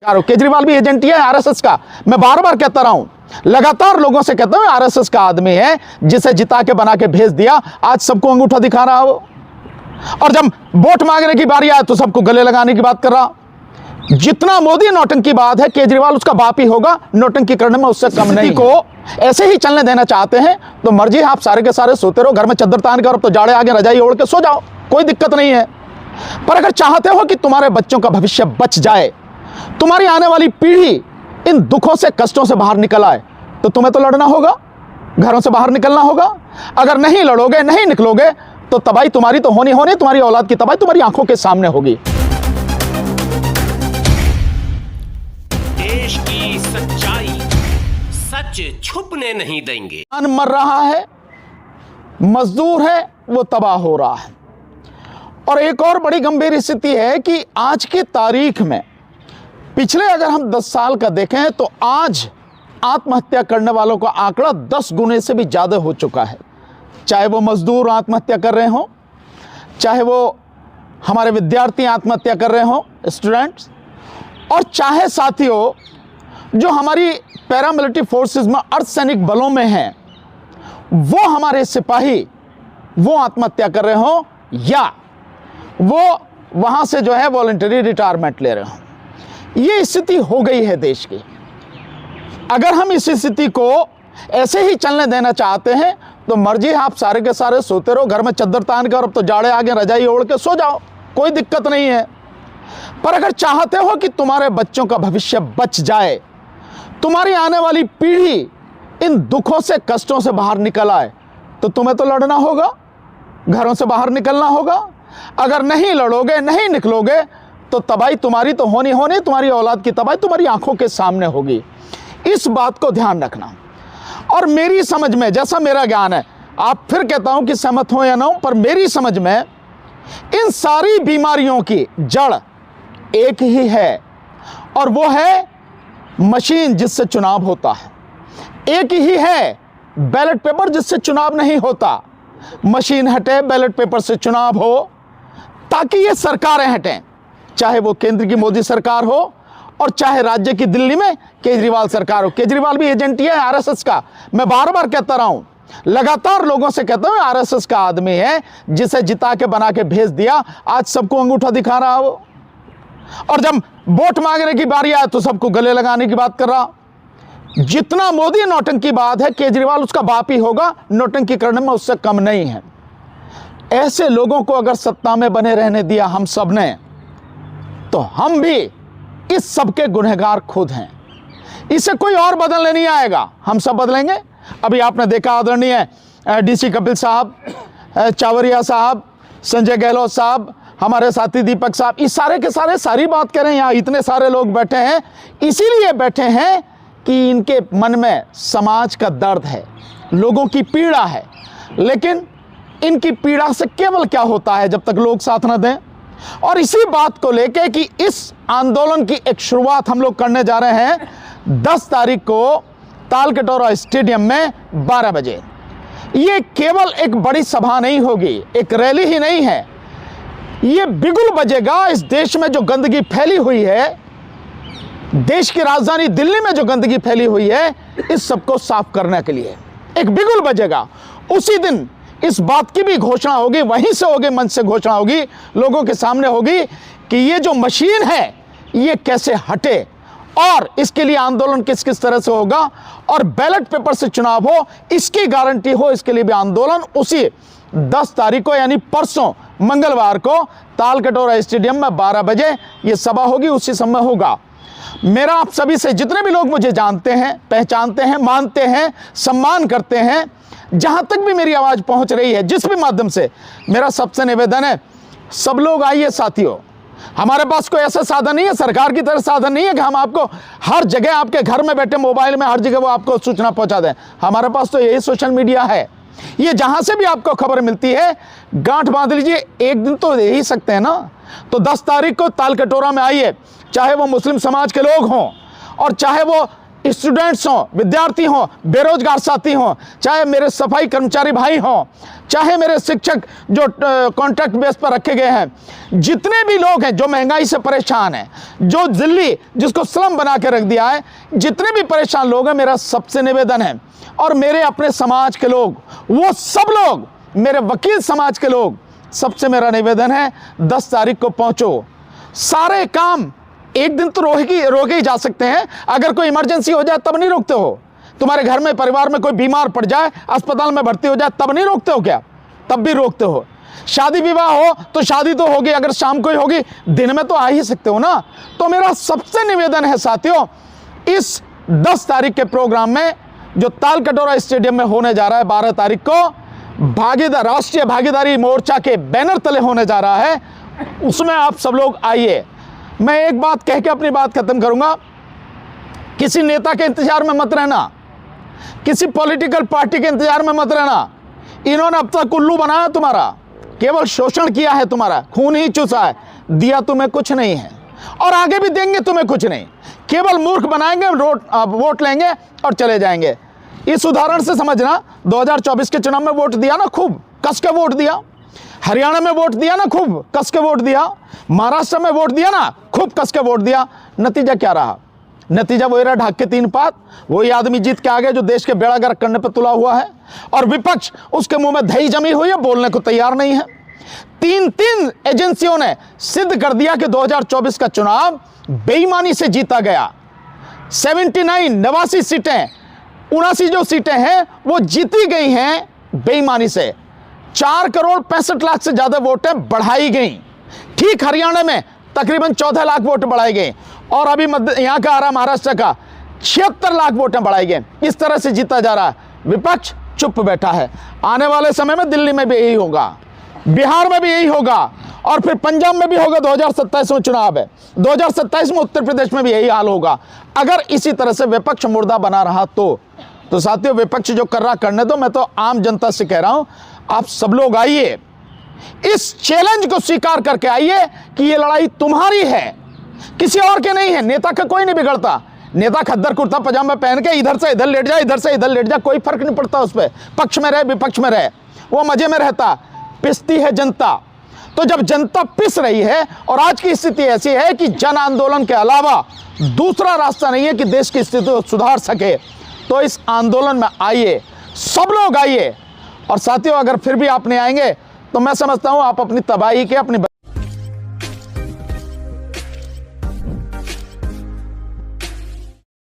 केजरीवाल भी एजेंट ही है आरएसएस का। मैं बार बार कहता रहा हूं, लगातार लोगों से कहता हूं, आरएसएस का आदमी है जिसे जिता के बना के भेज दिया, आज सबको अंगूठा दिखा रहा हो। और जब वोट मांगने की बारी आए तो सबको गले लगाने की बात कर रहा। जितना मोदी नौटंकी बात है, केजरीवाल उसका बाप ही होगा, नौटंकी करने में उससे कम नहीं। को ऐसे ही चलने देना चाहते हैं तो मर्जी, आप सारे के सारे सोते रहो, घर में चद्दर तान कर, अब तो जाड़े आगे रजाई ओढ़ के सो जाओ, कोई दिक्कत नहीं है। पर अगर चाहते हो कि तुम्हारे बच्चों का भविष्य बच जाए, तुम्हारी आने वाली पीढ़ी इन दुखों से, कष्टों से बाहर निकल आए, तो तुम्हें तो लड़ना होगा, घरों से बाहर निकलना होगा। अगर नहीं लड़ोगे, नहीं निकलोगे, तो तबाही तुम्हारी तो होनी होनी, तुम्हारी औलाद की तबाही तुम्हारी आंखों के सामने होगी। देश की सच्चाई, सच छुपने नहीं देंगे। मर रहा है, मजदूर है, वो तबाह हो रहा है। और एक और बड़ी गंभीर स्थिति है कि आज की तारीख में, पिछले अगर हम 10 साल का देखें तो आज आत्महत्या करने वालों का आंकड़ा 10 गुने से भी ज़्यादा हो चुका है। चाहे वो मजदूर आत्महत्या कर रहे हों, चाहे वो हमारे विद्यार्थी आत्महत्या कर रहे हों, स्टूडेंट्स, और चाहे साथियों जो हमारी पैरामिलिट्री फोर्सेस में, अर्धसैनिक बलों में हैं, वो हमारे सिपाही वो आत्महत्या कर रहे हों, या वो वहाँ से जो है वॉलंटरी रिटायरमेंट ले रहे हों। ये स्थिति हो गई है देश की। अगर हम इस स्थिति को ऐसे ही चलने देना चाहते हैं तो मर्जी, आप सारे के सारे सोते रहो, घर में चद्दर तान कर, अब तो जाड़े आगे रजाई ओढ़ के सो जाओ, कोई दिक्कत नहीं है। पर अगर चाहते हो कि तुम्हारे बच्चों का भविष्य बच जाए, तुम्हारी आने वाली पीढ़ी इन दुखों से, कष्टों से बाहर निकल आए, तो तुम्हें तो लड़ना होगा, घरों से बाहर निकलना होगा। अगर नहीं लड़ोगे, नहीं निकलोगे, तो तबाही तुम्हारी तो होनी होनी, तुम्हारी औलाद की तबाही तुम्हारी आंखों के सामने होगी। इस बात को ध्यान रखना। और मेरी समझ में, जैसा मेरा ज्ञान है, आप फिर कहता हूं कि सहमत हो या ना हो, पर मेरी समझ में इन सारी बीमारियों की जड़ एक ही है, और वो है मशीन जिससे चुनाव होता है। एक ही है बैलेट पेपर जिससे चुनाव नहीं होता। मशीन हटे, बैलेट पेपर से चुनाव हो, ताकि ये सरकारें हटें, चाहे वो केंद्र की मोदी सरकार हो और चाहे राज्य की दिल्ली में केजरीवाल सरकार हो। केजरीवाल भी एजेंट ही है आरएसएस का। मैं बार बार कहता रहा हूं, लगातार लोगों से कहता हूं, आरएसएस का आदमी है जिसे जिता के बना के भेज दिया, आज सबको अंगूठा दिखा रहा हो। और जब वोट मांगने की बारी आए तो सबको गले लगाने की बात कर रहा। जितना मोदी नौटंकी बात है, केजरीवाल उसका बाप ही होगा, नौटंकी करने में उससे कम नहीं है। ऐसे लोगों को अगर सत्ता में बने रहने दिया हम सब ने, तो हम भी इस सब के गुनहगार खुद हैं। इसे कोई और बदलने नहीं आएगा, हम सब बदलेंगे। अभी आपने देखा, आदरणीय डीसी कपिल साहब, चावरिया साहब, संजय गहलोत साहब, हमारे साथी दीपक साहब, इस सारे के सारे सारी बात करें। यहाँ इतने सारे लोग बैठे हैं, इसीलिए बैठे हैं कि इनके मन में समाज का दर्द है, लोगों की पीड़ा है। लेकिन इनकी पीड़ा से केवल क्या होता है जब तक लोग साथ न दें। और इसी बात को लेके कि इस आंदोलन की एक शुरुआत हम लोग करने जा रहे हैं 10 तारीख को तालकटोरा स्टेडियम में 12 बजे। ये केवल एक बड़ी सभा नहीं होगी, एक रैली ही नहीं है, ये बिगुल बजेगा। इस देश में जो गंदगी फैली हुई है, देश की राजधानी दिल्ली में जो गंदगी फैली हुई है, इस सबको साफ करने के लिए एक बिगुल बजेगा। उसी दिन इस बात की भी घोषणा होगी, वहीं से होगी, मंच से घोषणा होगी, लोगों के सामने होगी कि ये जो मशीन है ये कैसे हटे, और इसके लिए आंदोलन किस किस तरह से होगा, और बैलेट पेपर से चुनाव हो, इसकी गारंटी हो, इसके लिए भी आंदोलन उसी 10 तारीख को, यानी परसों मंगलवार को तालकटोरा स्टेडियम में 12 बजे ये सभा होगी, उसी समय होगा। मेरा आप सभी से, जितने भी लोग मुझे जानते हैं, पहचानते हैं, मानते हैं, सम्मान करते हैं, जहां तक भी मेरी आवाज पहुंच रही है, जिस भी माध्यम से, मेरा सबसे निवेदन है, सब लोग आइए साथियों। हमारे पास कोई ऐसा साधन नहीं है, सरकार की तरह साधन नहीं है कि हम आपको हर जगह, आपके घर में बैठे मोबाइल में हर जगह वो आपको सूचना पहुंचा दें। हमारे पास तो यही सोशल मीडिया है। ये जहां से भी आपको खबर मिलती है, गांठ बांध लीजिए, एक दिन तो दे ही सकते हैं ना। तो 10 तारीख को तालकटोरा में आइए, चाहे वो मुस्लिम समाज के लोग हों और चाहे वो स्टूडेंट्स हों, विद्यार्थी हों, बेरोजगार साथी हों, चाहे मेरे सफाई कर्मचारी भाई हों, चाहे मेरे शिक्षक जो कॉन्ट्रैक्ट बेस पर रखे गए हैं, जितने भी लोग हैं जो महंगाई से परेशान हैं, जो दिल्ली जिसको स्लम बना के रख दिया है, जितने भी परेशान लोग हैं, मेरा सबसे निवेदन है, और मेरे अपने समाज के लोग, वो सब लोग, मेरे वकील समाज के लोग, सबसे मेरा निवेदन है 10 तारीख को पहुंचो। सारे काम एक दिन तो रोके ही जा सकते हैं, अगर कोई इमरजेंसी हो जाए तब नहीं रोकते हो? तुम्हारे घर में परिवार में कोई बीमार पड़ जाए, अस्पताल में भर्ती हो जाए, तब नहीं रोकते हो क्या? तब भी रोकते हो। शादी विवाह हो तो शादी तो होगी, अगर शाम को ही होगी, दिन में तो आ ही सकते हो ना। तो मेरा सबसे निवेदन है साथियों, इस 10 तारीख के प्रोग्राम में जो तालकटोरा स्टेडियम में होने जा रहा है 12 तारीख को, राष्ट्रीय भागीदारी मोर्चा के बैनर तले होने जा रहा है, उसमें आप सब लोग आइए। मैं एक बात कह के अपनी बात खत्म करूंगा, किसी नेता के इंतजार में मत रहना, किसी पॉलिटिकल पार्टी के इंतजार में मत रहना। इन्होंने अब तक उल्लू बनाया तुम्हारा, केवल शोषण किया है, तुम्हारा खून ही चूसा है, दिया तुम्हें कुछ नहीं है, और आगे भी देंगे तुम्हें कुछ नहीं, केवल मूर्ख बनाएंगे, वोट लेंगे और चले जाएंगे। इस उदाहरण से समझना, 2024 के चुनाव में वोट दिया ना, खूब कस के वोट दिया, हरियाणा में वोट दिया ना, खूब कस के वोट दिया, महाराष्ट्र में वोट दिया ना, खूब कस के वोट दिया, नतीजा क्या रहा? नतीजा वही रहा, ढाक के 3 पात, वही आदमी जीत के आ गए जो देश के बेड़ा गर्क करने पर तुला हुआ है, और विपक्ष उसके मुंह में दही जमी हुई है, बोलने को तैयार नहीं है। 3 एजेंसियों ने सिद्ध कर दिया कि 2024 का चुनाव बेईमानी से जीता गया। 89 सीटें, 79 जो सीटें हैं वो जीती गई हैं बेईमानी से। 4 करोड़ 65 लाख से ज्यादा वोटें बढ़ाई गई। ठीक हरियाणा में तकरीबन 14 लाख वोट बढ़ाई गई, और अभी यहां का आ रहा महाराष्ट्र का 76 लाख वोटें बढ़ाई गई। इस तरह से जीता जा रहा है, विपक्ष चुप बैठा है। आने वाले समय में दिल्ली में भी यही होगा, बिहार में भी यही होगा, और फिर पंजाब में भी होगा। 2027 में चुनाव है, 2027 में उत्तर प्रदेश में भी यही हाल होगा, अगर इसी तरह से विपक्ष मुर्दा बना रहा तो साथियों, विपक्ष जो कर रहा करने दो। मैं तो आम जनता से कह रहा हूं, आप सब लोग आइए, इस चैलेंज को स्वीकार करके आइए कि ये लड़ाई तुम्हारी है, किसी और के नहीं है। नेता का कोई नहीं बिगड़ता, नेता खद्दर कुर्ता पजामा पहन के इधर से इधर लेट जाए, इधर से इधर लेट जाए, कोई फर्क नहीं पड़ता उस पर, पक्ष में रहे विपक्ष में रहे, वो मजे में रहता। पिसती है जनता, तो जब जनता पिस रही है, और आज की स्थिति ऐसी है कि जन आंदोलन के अलावा दूसरा रास्ता नहीं है कि देश की स्थिति को सुधार सके, तो इस आंदोलन में आइए, सब लोग आइए। और साथियों, अगर फिर भी आप नहीं आएंगे तो मैं समझता हूं आप अपनी तबाही के, अपनी